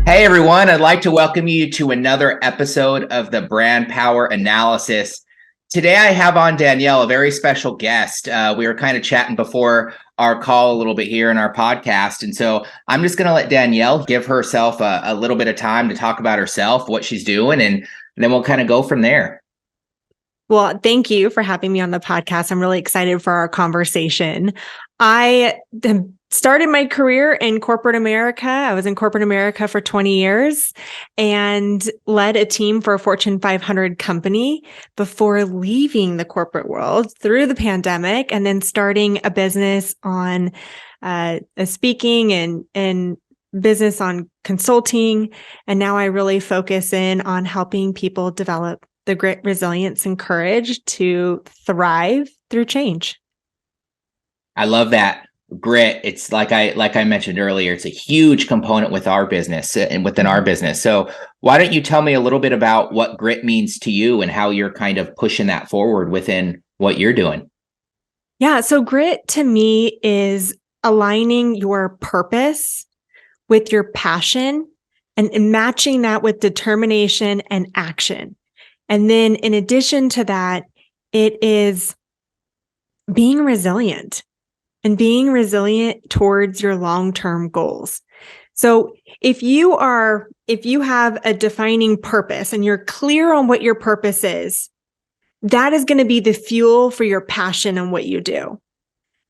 Hey everyone, I'd like to welcome you to another episode of the Brand Power Analysis. Today I have on Danielle, a very special guest. We were kind of chatting before our call a little bit here in our podcast. And so I'm just going to let Danielle give herself a little bit of time to talk about herself, what she's doing, and then we'll kind of go from there. Well, thank you for having me on the podcast. I'm really excited for our conversation. I started my career in corporate America. I was in corporate America for 20 years and led a team for a Fortune 500 company before leaving the corporate world through the pandemic and then starting a business on speaking and business on consulting. And now I really focus in on helping people develop the grit, resilience, and courage to thrive through change. I love that grit. It's like I mentioned earlier, it's a huge component with our business and within our business. So why don't you tell me a little bit about what grit means to you and how you're kind of pushing that forward within what you're doing? Yeah. So grit to me is aligning your purpose with your passion and matching that with determination and action. And then in addition to that, it is being resilient and being resilient towards your long-term goals. So if you have a defining purpose and you're clear on what your purpose is, that is going to be the fuel for your passion and what you do.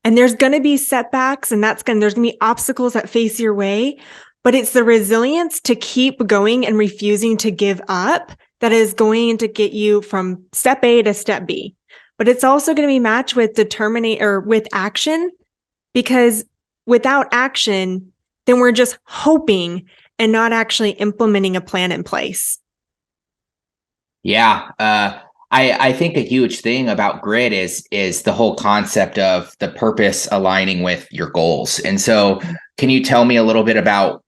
And there's going to be setbacks and there's going to be obstacles that face your way, but it's the resilience to keep going and refusing to give up that is going to get you from step A to step B. But it's also going to be matched with with action, because without action, then we're just hoping and not actually implementing a plan in place. Yeah. I think a huge thing about grit is the whole concept of the purpose aligning with your goals. And so can you tell me a little bit about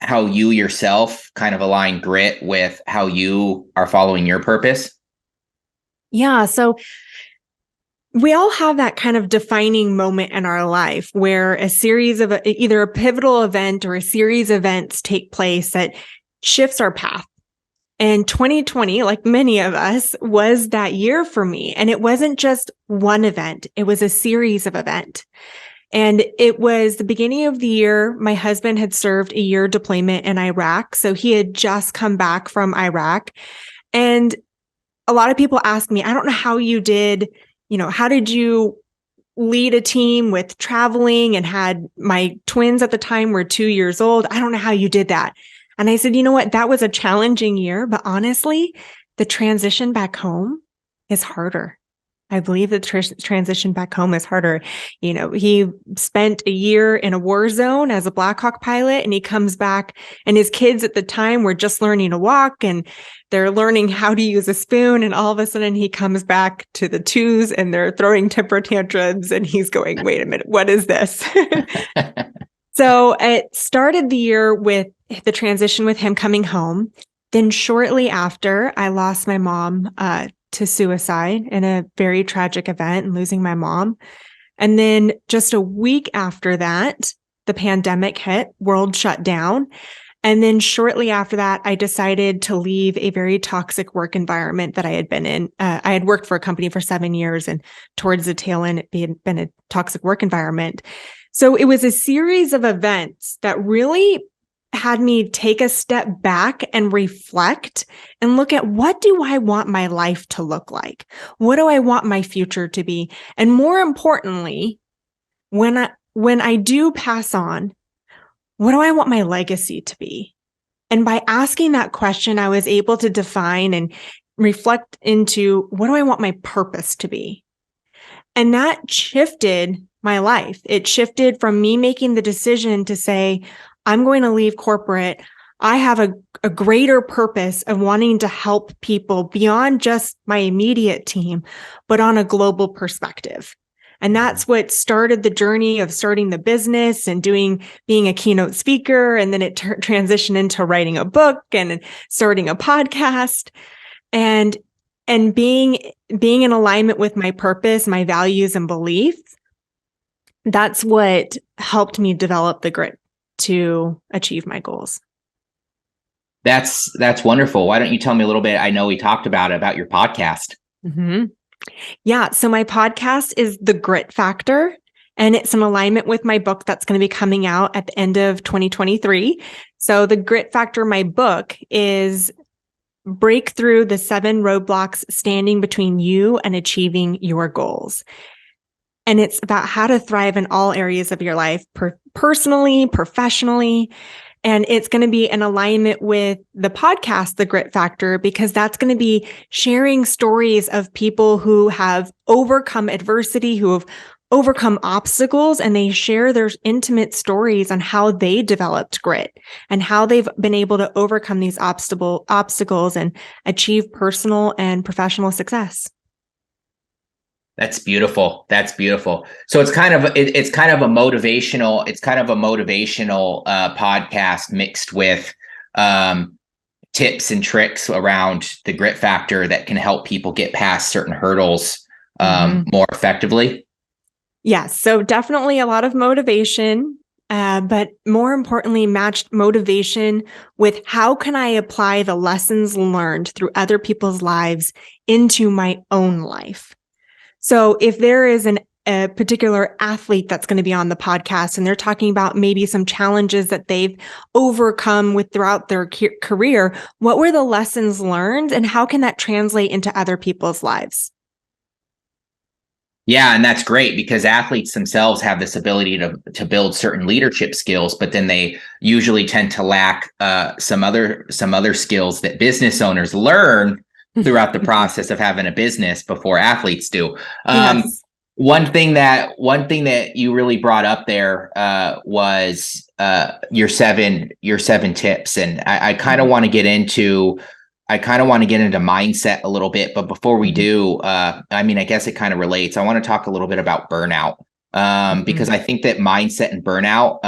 how you yourself kind of align grit with how you are following your purpose? Yeah. So we all have that kind of defining moment in our life where a series of either a pivotal event or a series of events take place that shifts our path. And 2020, like many of us, was that year for me. And it wasn't just one event. It was a series of events. And it was the beginning of the year. My husband had served a year deployment in Iraq. So he had just come back from Iraq. And a lot of people ask me, I don't know how you did, how did you lead a team with traveling and had my twins at the time were 2 years old? I don't know how you did that. And I said, you know what? That was a challenging year, but honestly, the transition back home is harder. I believe the transition back home is harder. He spent a year in a war zone as a Black Hawk pilot, and he comes back and his kids at the time were just learning to walk and they're learning how to use a spoon. And all of a sudden he comes back to the twos and they're throwing temper tantrums and he's going, wait a minute, what is this? So it started the year with the transition with him coming home. Then shortly after, I lost my mom to suicide in a very tragic event and losing my mom. And then just a week after that, the pandemic hit, world shut down. And then shortly after that, I decided to leave a very toxic work environment that I had been in. I had worked for a company for 7 years, and towards the tail end, it had been a toxic work environment. So it was a series of events that really had me take a step back and reflect and look at, what do I want my life to look like? What do I want my future to be? And more importantly, when I do pass on, what do I want my legacy to be? And by asking that question, I was able to define and reflect into, what do I want my purpose to be? And that shifted my life. It shifted from me making the decision to say, I'm going to leave corporate. I have a greater purpose of wanting to help people beyond just my immediate team, but on a global perspective. And that's what started the journey of starting the business and being a keynote speaker. And then it transitioned into writing a book and starting a podcast and being in alignment with my purpose, my values and beliefs. That's what helped me develop the grit to achieve my goals. That's wonderful. Why don't you tell me a little bit? I know we talked about your podcast. Mm-hmm. Yeah. So my podcast is The Grit Factor, and it's in alignment with my book that's going to be coming out at the end of 2023. So The Grit Factor, my book, is break through the 7 roadblocks standing between you and achieving your goals. And it's about how to thrive in all areas of your life, personally, professionally. And it's going to be in alignment with the podcast, The Grit Factor, because that's going to be sharing stories of people who have overcome adversity, who have overcome obstacles, and they share their intimate stories on how they developed grit and how they've been able to overcome these obstacles and achieve personal and professional success. That's beautiful. That's beautiful. So it's kind of a motivational podcast mixed with tips and tricks around the grit factor that can help people get past certain hurdles more effectively. Yes. So definitely a lot of motivation, but more importantly, matched motivation with how can I apply the lessons learned through other people's lives into my own life. So if there is a particular athlete that's going to be on the podcast and they're talking about maybe some challenges that they've overcome throughout their career, what were the lessons learned and how can that translate into other people's lives? Yeah, and that's great because athletes themselves have this ability to build certain leadership skills, but then they usually tend to lack some other skills that business owners learn throughout the process of having a business before athletes do. Yes. One thing that you really brought up there was your seven tips, and I kind of want to get into mindset a little bit. But before we do, I guess it kind of relates. I want to talk a little bit about burnout because I think that mindset and burnout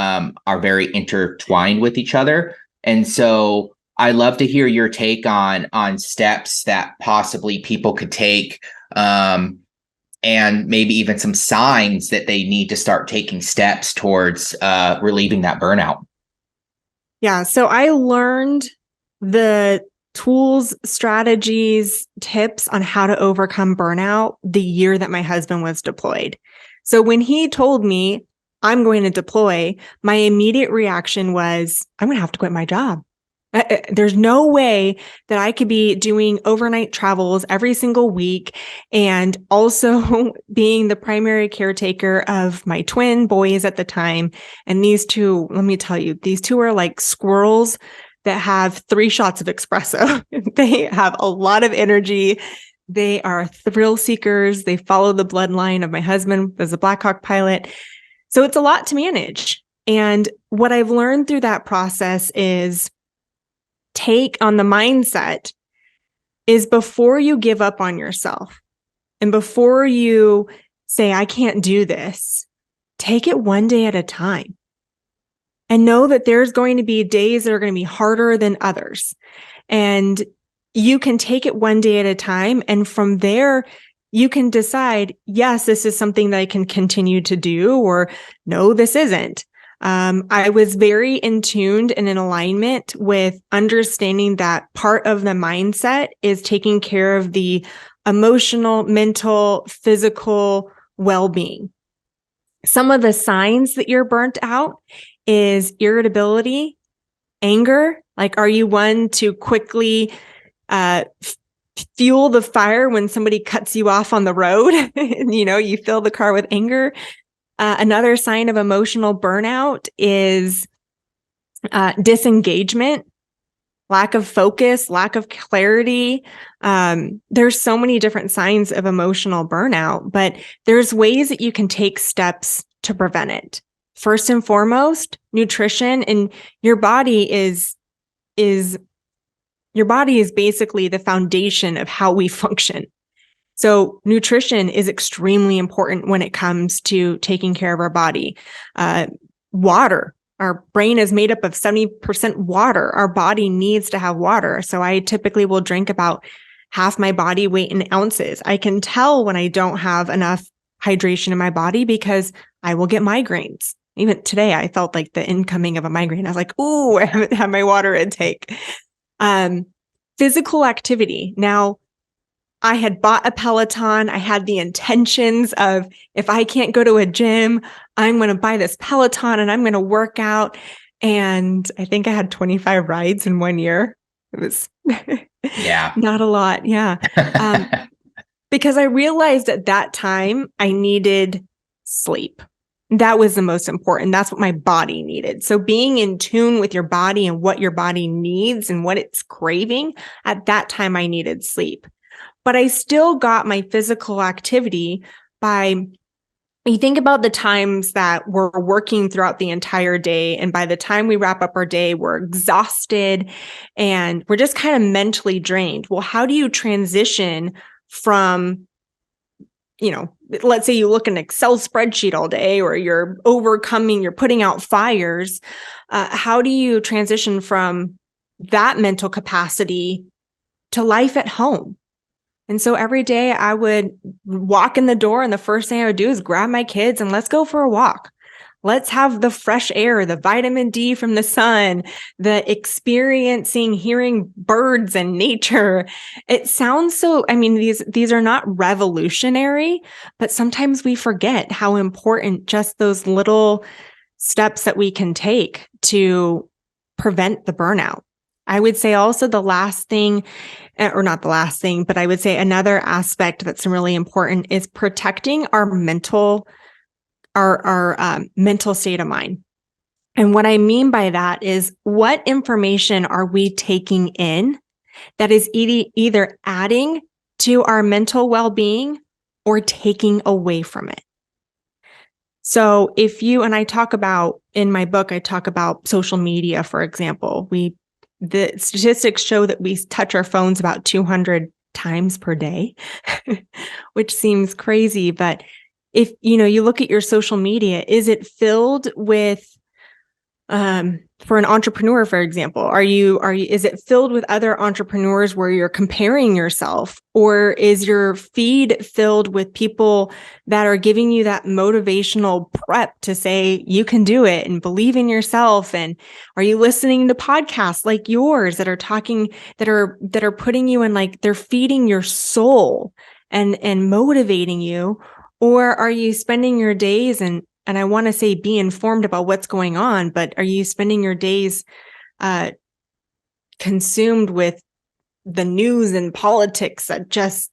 are very intertwined with each other, and so I'd love to hear your take on steps that possibly people could take, and maybe even some signs that they need to start taking steps towards relieving that burnout. Yeah. So I learned the tools, strategies, tips on how to overcome burnout the year that my husband was deployed. So when he told me I'm going to deploy, my immediate reaction was, I'm going to have to quit my job. There's no way that I could be doing overnight travels every single week and also being the primary caretaker of my twin boys at the time. And these two, let me tell you, these two are like squirrels that have 3 shots of espresso. They have a lot of energy. They are thrill seekers. They follow the bloodline of my husband as a Black Hawk pilot. So it's a lot to manage. And what I've learned through that process is take on the mindset is before you give up on yourself and before you say, I can't do this, take it one day at a time and know that there's going to be days that are going to be harder than others. And you can take it one day at a time. And from there, you can decide, yes, this is something that I can continue to do, or no, this isn't. I was very in tuned and in alignment with understanding that part of the mindset is taking care of the emotional, mental, physical well-being. Some of the signs that you're burnt out is irritability, anger. Like, are you one to quickly fuel the fire when somebody cuts you off on the road? You fill the car with anger. Another sign of emotional burnout is disengagement, lack of focus, lack of clarity. There's so many different signs of emotional burnout, but there's ways that you can take steps to prevent it. First and foremost, nutrition, and your body is basically the foundation of how we function. So nutrition is extremely important when it comes to taking care of our body. Water. Our brain is made up of 70% water. Our body needs to have water. So I typically will drink about half my body weight in ounces. I can tell when I don't have enough hydration in my body because I will get migraines. Even today, I felt like the incoming of a migraine. I was like, ooh, I haven't had my water intake. Physical activity. Now, I had bought a Peloton. I had the intentions of, if I can't go to a gym, I'm going to buy this Peloton and I'm going to work out. And I think I had 25 rides in 1 year. It was Yeah. not a lot. Yeah. Because I realized at that time I needed sleep. That was the most important. That's what my body needed. So being in tune with your body and what your body needs and what it's craving, at that time I needed sleep. But I still got my physical activity by, you think about the times that we're working throughout the entire day. And by the time we wrap up our day, we're exhausted and we're just kind of mentally drained. Well, how do you transition from, let's say you look at an Excel spreadsheet all day, or you're putting out fires. How do you transition from that mental capacity to life at home? And so every day I would walk in the door and the first thing I would do is grab my kids and let's go for a walk. Let's have the fresh air, the vitamin D from the sun, the experiencing, hearing birds and nature. It sounds so, these are not revolutionary, but sometimes we forget how important just those little steps that we can take to prevent the burnout. I would say also the last thing, or not the last thing, but I would say another aspect that's really important is protecting our mental state of mind. And what I mean by that is, what information are we taking in that is either adding to our mental well-being or taking away from it? So and I talk about, in my book, I talk about social media, for example. The statistics show that we touch our phones about 200 times per day, which seems crazy. But if, you look at your social media, is it filled with, for an entrepreneur, for example, is it filled with other entrepreneurs where you're comparing yourself, or is your feed filled with people that are giving you that motivational prep to say you can do it and believe in yourself? And are you listening to podcasts like yours that are talking, that are putting you in, like, they're feeding your soul and motivating you? Or are you spending your days, and I want to say be informed about what's going on, but are you spending your days consumed with the news and politics that just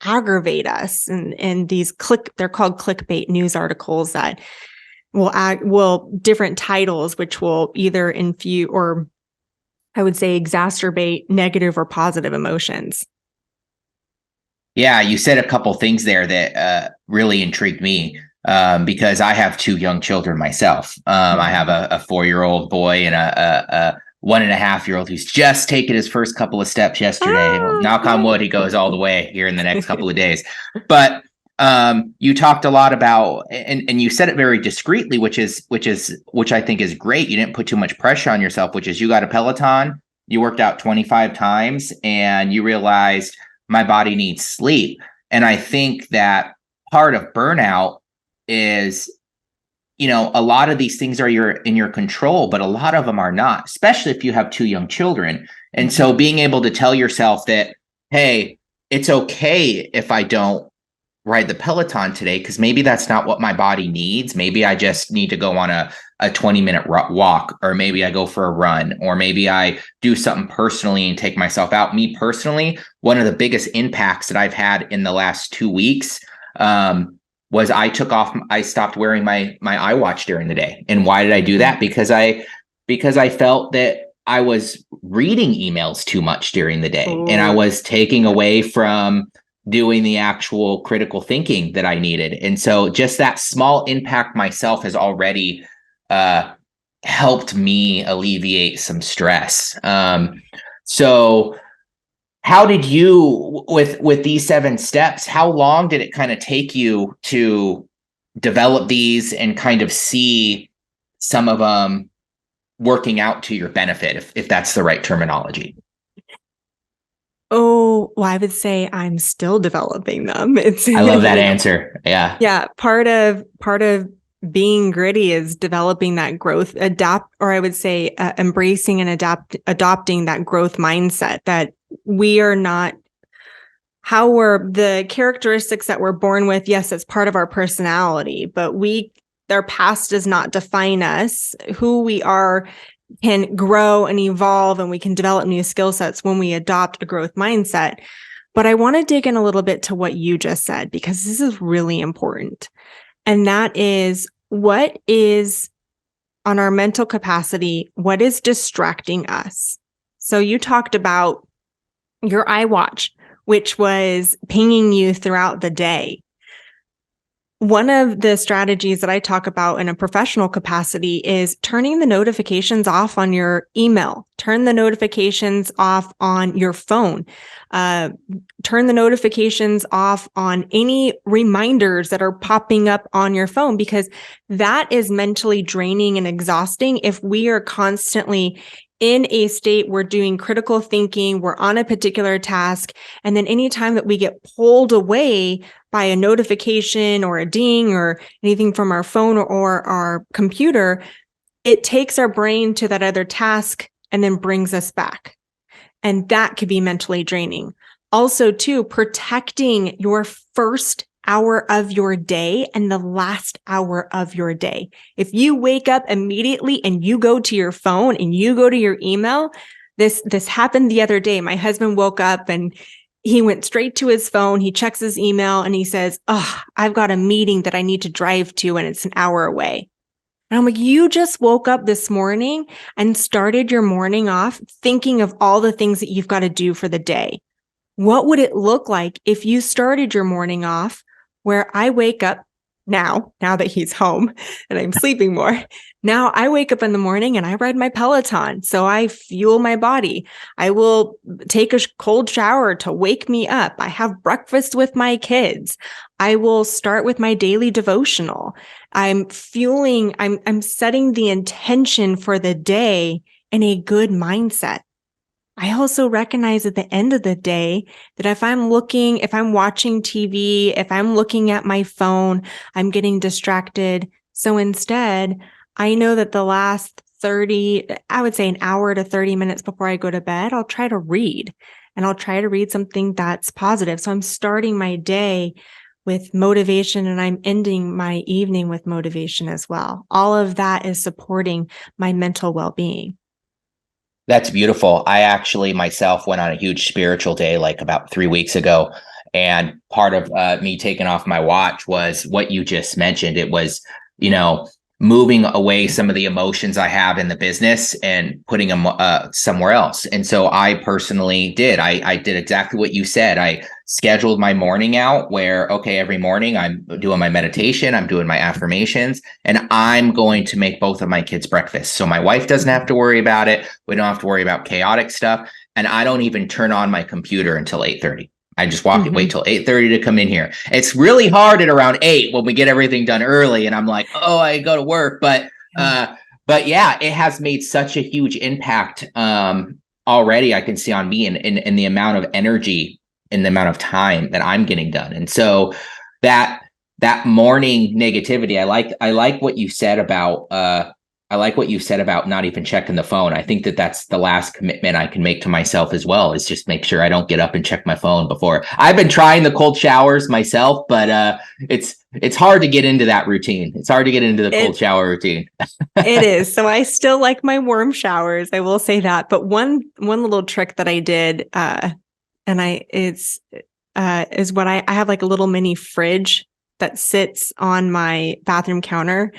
aggravate us, and these they're called clickbait news articles that will different titles, which will either infuse, or I would say exacerbate, negative or positive emotions. Yeah, you said a couple things there that really intrigued me. Because I have two young children myself. I have a 4-year-old boy and a 1.5-year-old who's just taken his first couple of steps yesterday. Knock on wood, he goes all the way here in the next couple of days. But you talked a lot about, and you said it very discreetly, which I think is great. You didn't put too much pressure on yourself, which is, you got a Peloton, you worked out 25 times, and you realized my body needs sleep. And I think that part of burnout is, a lot of these things are in your control, but a lot of them are not, especially if you have two young children. And so being able to tell yourself that, hey, it's okay if I don't ride the Peloton today, because maybe that's not what my body needs. Maybe I just need to go on a 20-minute walk, or maybe I go for a run, or maybe I do something personally and take myself out. Me personally, one of the biggest impacts that I've had in the last 2 weeks, was I stopped wearing my iWatch during the day. And why did I do that? Because I felt that I was reading emails too much during the day. Ooh. And I was taking away from doing the actual critical thinking that I needed. And so just that small impact myself has already helped me alleviate some stress. So how did you, with these 7 steps, how long did it kind of take you to develop these and kind of see some of them working out to your benefit, if that's the right terminology? Oh, well, I would say I'm still developing them. I love that answer. Yeah. Yeah. Part of being gritty is developing that growth, embracing and adopting that growth mindset that we are not the characteristics that we're born with. Yes, it's part of our personality, but our past does not define us. Who we are can grow and evolve, and we can develop new skill sets when we adopt a growth mindset. But I want to dig in a little bit to what you just said, because this is really important. And that is, what is on our mental capacity, what is distracting us? So you talked about your iWatch, which was pinging you throughout the day. One of the strategies that I talk about in a professional capacity is turning the notifications off on your email, turn the notifications off on your phone, turn the notifications off on any reminders that are popping up on your phone, because that is mentally draining and exhausting. If we are constantly in a state, we're doing critical thinking, we're on a particular task, and then anytime that we get pulled away by a notification or a ding or anything from our phone or our computer, it takes our brain to that other task and then brings us back. And that could be mentally draining. Also, too, protecting your first hour of your day and the last hour of your day. If you wake up immediately and you go to your phone and you go to your email, this happened the other day. My husband woke up and he went straight to his phone. He checks his email and he says, "Oh, I've got a meeting that I need to drive to and it's an hour away." And I'm like, you just woke up this morning and started your morning off thinking of all the things that you've got to do for the day. What would it look like if you started your morning off where I wake up now that he's home and I'm sleeping more? Now I wake up in the morning and I ride my Peloton. So I fuel my body. I will take a cold shower to wake me up. I have breakfast with my kids. I will start with my daily devotional. I'm setting the intention for the day in a good mindset. I also recognize at the end of the day that if I'm watching TV, if I'm looking at my phone, I'm getting distracted. So instead, I know that the last an hour to 30 minutes before I go to bed, I'll try to read, and I'll try to read something that's positive. So I'm starting my day with motivation and I'm ending my evening with motivation as well. All of that is supporting my mental well-being. That's beautiful. I actually myself went on a huge spiritual day like about 3 weeks ago. And part of me taking off my watch was what you just mentioned. It was, moving away some of the emotions I have in the business and putting them somewhere else. And so I personally did. I did exactly what you said. I scheduled my morning out where, okay, every morning I'm doing my meditation, I'm doing my affirmations, and I'm going to make both of my kids breakfast. So my wife doesn't have to worry about it. We don't have to worry about chaotic stuff. And I don't even turn on my computer until 8:30. I just wait till 8:30 to come in here. It's really hard at around 8 when we get everything done early. And I'm like, oh, I go to work. But yeah, it has made such a huge impact already. I can see on me and the amount of energy and the amount of time that I'm getting done. And so that morning negativity, I like what you said about not even checking the phone. I think that's the last commitment I can make to myself as well, is just make sure I don't get up and check my phone before. I've been trying the cold showers myself, but it's hard to get into that routine. It's hard to get into the cold shower routine. It is. So I still like my warm showers. I will say that. But one little trick that I did, is what I have like a little mini fridge that sits on my bathroom counter.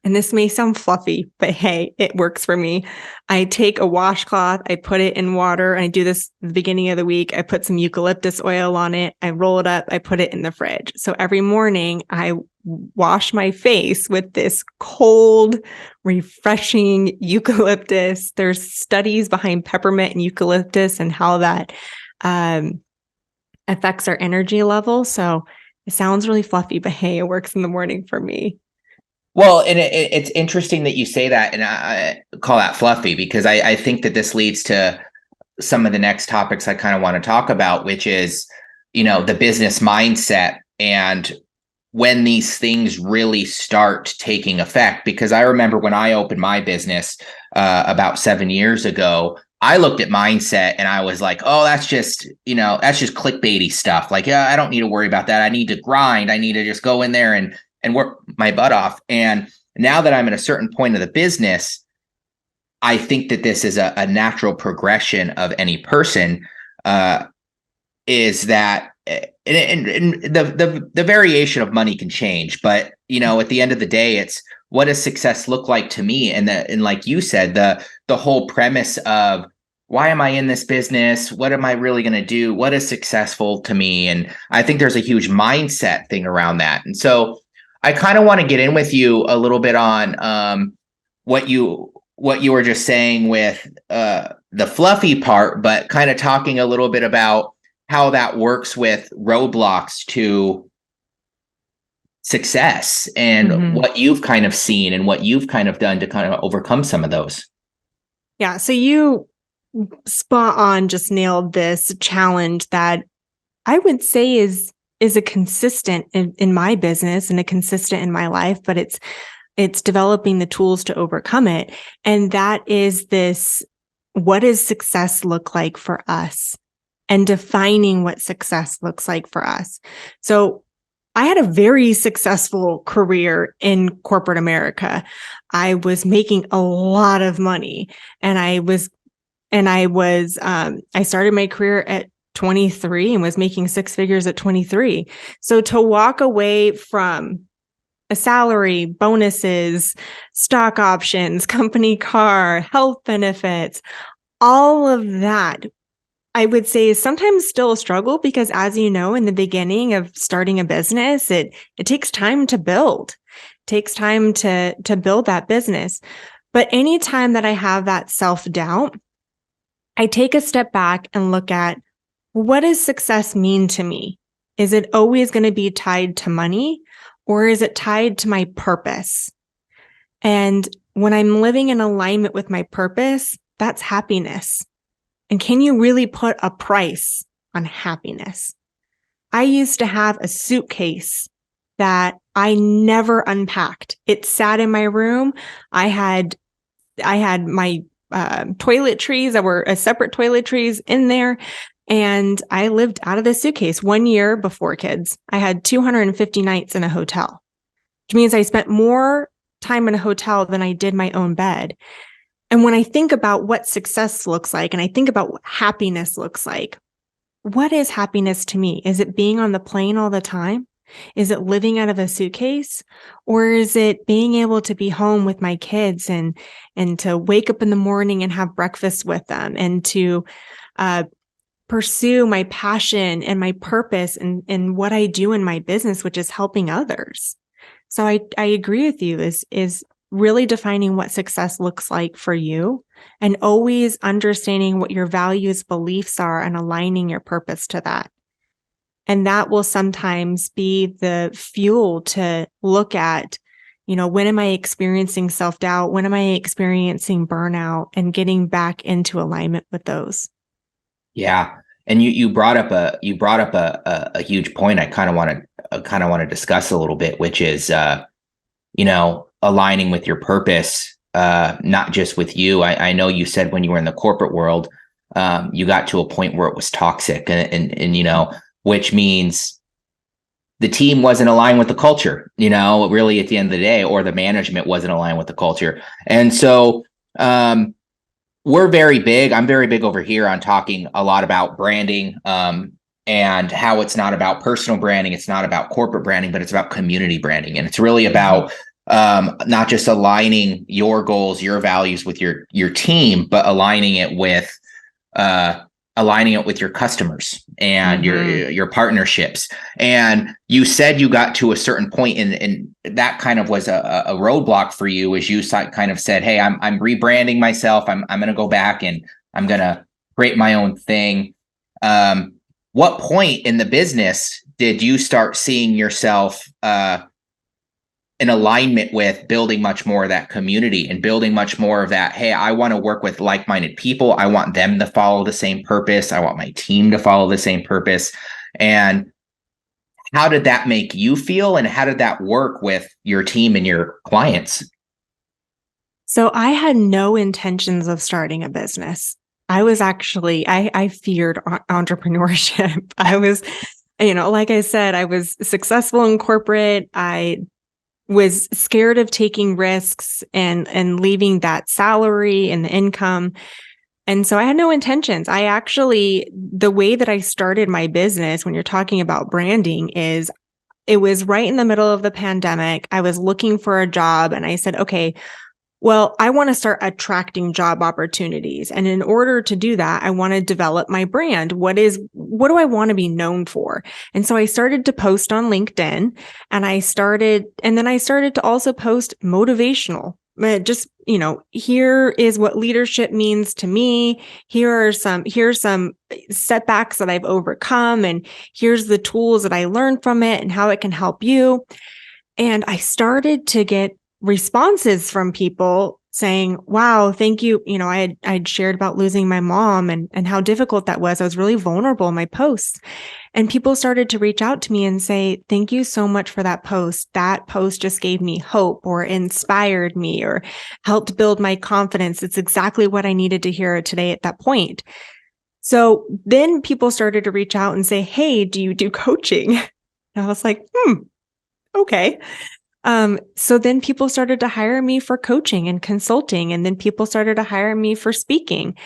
And this may sound fluffy, but hey, it works for me. I take a washcloth, I put it in water, and I do this at the beginning of the week. I put some eucalyptus oil on it, I roll it up, I put it in the fridge. So every morning I wash my face with this cold, refreshing eucalyptus. There's studies behind peppermint and eucalyptus and how that affects our energy level. So it sounds really fluffy, but hey, it works in the morning for me. Well, and it's interesting that you say that, and I call that fluffy, because I think that this leads to some of the next topics I kind of want to talk about, which is, the business mindset and when these things really start taking effect. Because I remember when I opened my business about 7 years ago, I looked at mindset and I was like, oh, that's just clickbaity stuff. Like, yeah, I don't need to worry about that. I need to grind. I need to just go in there and work my butt off. And now that I'm at a certain point of the business, I think that this is a natural progression of any person, is that and the variation of money can change, but at the end of the day, it's what does success look like to me? And like you said, the whole premise of why am I in this business? What am I really going to do? What is successful to me? And I think there's a huge mindset thing around that. And so I kind of want to get in with you a little bit on what you were just saying with the fluffy part, but kind of talking a little bit about how that works with roadblocks to success and what you've kind of seen and what you've kind of done to kind of overcome some of those. Yeah. So you spot on just nailed this challenge that I would say is a consistent in my business and a consistent in my life, but it's developing the tools to overcome it. And that is this, what does success look like for us? And defining what success looks like for us. So I had a very successful career in corporate America. I was making a lot of money, and I started my career at 23 and was making six figures at 23. So to walk away from a salary, bonuses, stock options, company car, health benefits, all of that, I would say is sometimes still a struggle, because as you know, in the beginning of starting a business, it takes time to build. It takes time to build that business. But anytime that I have that self-doubt, I take a step back and look at, what does success mean to me? Is it always going to be tied to money, or is it tied to my purpose? And when I'm living in alignment with my purpose, that's happiness. And can you really put a price on happiness? I used to have a suitcase that I never unpacked. It sat in my room. I had my toiletries that were separate toiletries in there. And I lived out of the suitcase. 1 year before kids, I had 250 nights in a hotel, which means I spent more time in a hotel than I did my own bed. And when I think about what success looks like, and I think about what happiness looks like, what is happiness to me? Is it being on the plane all the time? Is it living out of a suitcase? Or is it being able to be home with my kids and to wake up in the morning and have breakfast with them, and to pursue my passion and my purpose and what I do in my business, which is helping others? So I agree with you, is really defining what success looks like for you, and always understanding what your values, beliefs are, and aligning your purpose to that. And that will sometimes be the fuel to look at, when am I experiencing self-doubt? When am I experiencing burnout? And getting back into alignment with those. Yeah. And you brought up a huge point I kind of want to discuss a little bit, which is aligning with your purpose, not just with you. I know you said when you were in the corporate world, you got to a point where it was toxic, and which means the team wasn't aligned with the culture, really at the end of the day, or the management wasn't aligned with the culture. And so I'm very big over here on talking a lot about branding, and how it's not about personal branding. It's not about corporate branding, but it's about community branding. And it's really about not just aligning your goals, your values with your team, but aligning it with your customers and your partnerships. And you said you got to a certain point, and that kind of was a roadblock for you, as you kind of said, hey, I'm rebranding myself. I'm going to go back and I'm going to create my own thing. What point in the business did you start seeing yourself in alignment with building much more of that community and building much more of that, hey, I want to work with like-minded people. I want them to follow the same purpose. I want my team to follow the same purpose. And how did that make you feel, and how did that work with your team and your clients? So I had no intentions of starting a business. I was actually, I feared entrepreneurship. I was, like I said, I was successful in corporate. I was scared of taking risks and leaving that salary and the income. And so I had no intentions. The way that I started my business, when you're talking about branding, is it was right in the middle of the pandemic. I was looking for a job and I said, okay, well, I want to start attracting job opportunities. And in order to do that, I want to develop my brand. What do I want to be known for? And so I started to post on LinkedIn, and then I started to also post motivational. Just, here is what leadership means to me. Here's some setbacks that I've overcome, and here's the tools that I learned from it and how it can help you. And I started to get responses from people saying, wow, thank you. I'd shared about losing my mom and how difficult that was. I was really vulnerable in my posts. And people started to reach out to me and say, thank you so much for that post. That post just gave me hope or inspired me or helped build my confidence. It's exactly what I needed to hear today at that point. So then people started to reach out and say, hey, do you do coaching? And I was like, okay. So then people started to hire me for coaching and consulting, and then people started to hire me for speaking.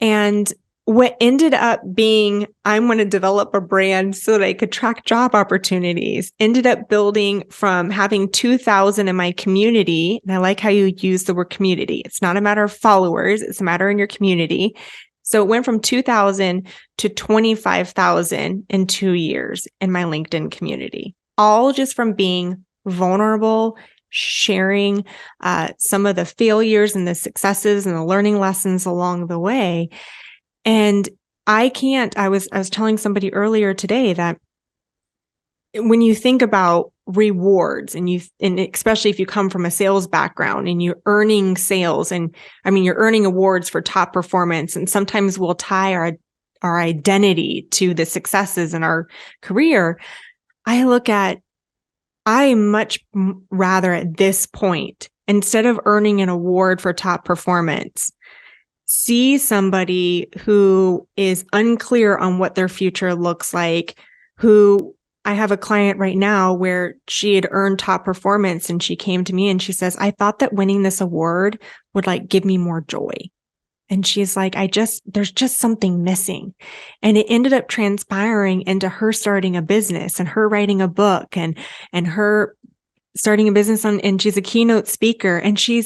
And what ended up being, I'm going to develop a brand so that I could track job opportunities, ended up building from having 2,000 in my community. And I like how you use the word community. It's not a matter of followers. It's a matter in your community. So it went from 2,000 to 25,000 in 2 years in my LinkedIn community, all just from being vulnerable, sharing some of the failures and the successes and the learning lessons along the way. And I was telling somebody earlier today that when you think about rewards and especially if you come from a sales background and you're earning sales, and you're earning awards for top performance, and sometimes we'll tie our identity to the successes in our career. I much rather at this point, instead of earning an award for top performance, see somebody who is unclear on what their future looks like, who I have a client right now where she had earned top performance and she came to me and she says, I thought that winning this award would give me more joy. And she's like, there's just something missing. And it ended up transpiring into her starting a business and her writing a book and her starting a business and she's a keynote speaker. And she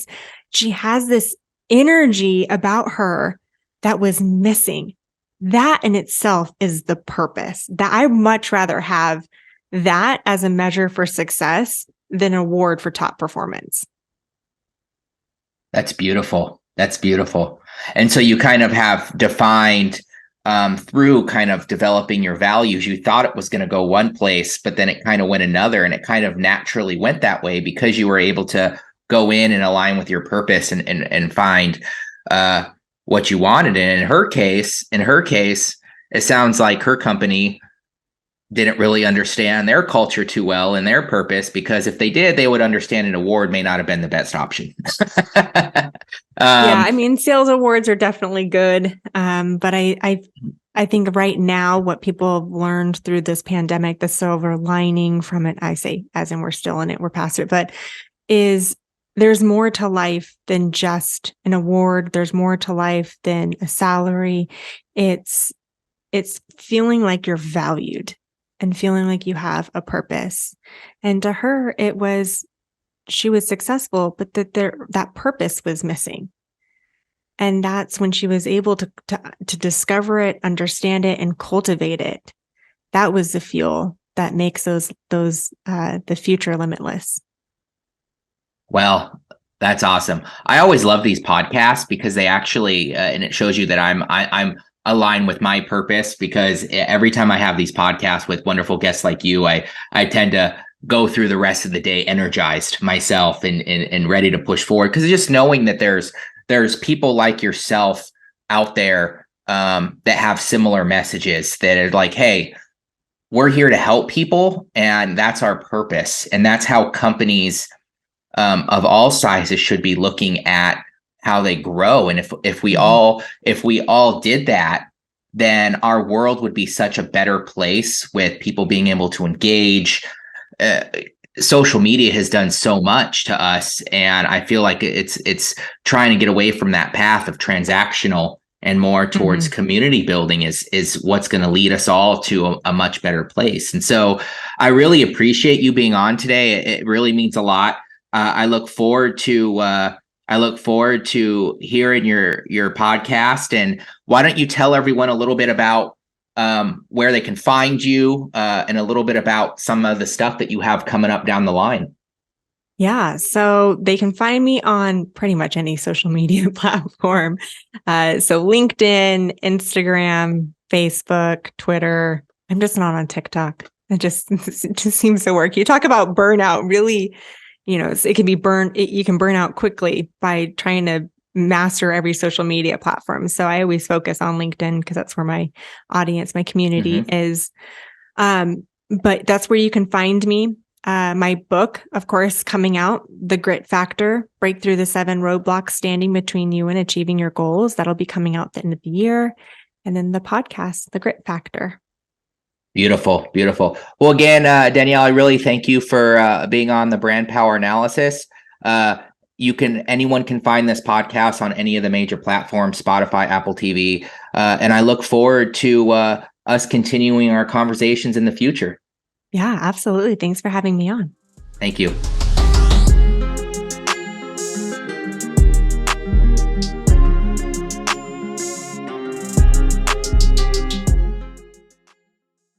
has this energy about her that was missing. That in itself is the purpose. That I much rather have that as a measure for success than an award for top performance. That's beautiful. That's beautiful. And so you kind of have defined through kind of developing your values, you thought it was going to go one place, but then it kind of went another, and it kind of naturally went that way because you were able to go in and align with your purpose and find what you wanted. And in her case, it sounds like her company didn't really understand their culture too well and their purpose, because if they did, they would understand an award may not have been the best option. Sales awards are definitely good. But I think right now what people have learned through this pandemic, the silver lining from it, I say, as in we're still in it, we're past it, but is there's more to life than just an award. There's more to life than a salary. It's feeling like you're valued and feeling like you have a purpose. And to her, she was successful, but that purpose was missing. And that's when she was able to discover it, understand it, and cultivate it. That was the fuel that makes the future limitless. Well, that's awesome. I always love these podcasts because they actually, and it shows you that I'm aligned with my purpose, because every time I have these podcasts with wonderful guests like you, I tend to go through the rest of the day energized myself and ready to push forward. Because just knowing that there's people like yourself out there that have similar messages that are like, hey, we're here to help people, and that's our purpose. And that's how companies of all sizes should be looking at how they grow. And if we all did that, then our world would be such a better place with people being able to engage. Social media has done so much to us, and I feel like it's trying to get away from that path of transactional and more towards community building is what's going to lead us all to a much better place. And so I really appreciate you being on today. It really means a lot. I look forward to hearing your podcast. And why don't you tell everyone a little bit about where they can find you, and a little bit about some of the stuff that you have coming up down the line? Yeah, so they can find me on pretty much any social media platform. So LinkedIn, Instagram, Facebook, Twitter. I'm just not on TikTok. It just seems to work. You talk about burnout, really, it can be you can burn out quickly by trying to master every social media platform. So I always focus on LinkedIn because that's where my audience, my community is. But that's where you can find me. My book, of course, coming out, The Grit Factor, Break Through the 7 Roadblocks Standing Between You and Achieving Your Goals. That'll be coming out at the end of the year. And then the podcast, The Grit Factor. Beautiful, beautiful. Well, again, Danielle, I really thank you for being on the Brand Power Analysis. Anyone can find this podcast on any of the major platforms, Spotify, Apple TV. And I look forward to us continuing our conversations in the future. Yeah, absolutely. Thanks for having me on. Thank you.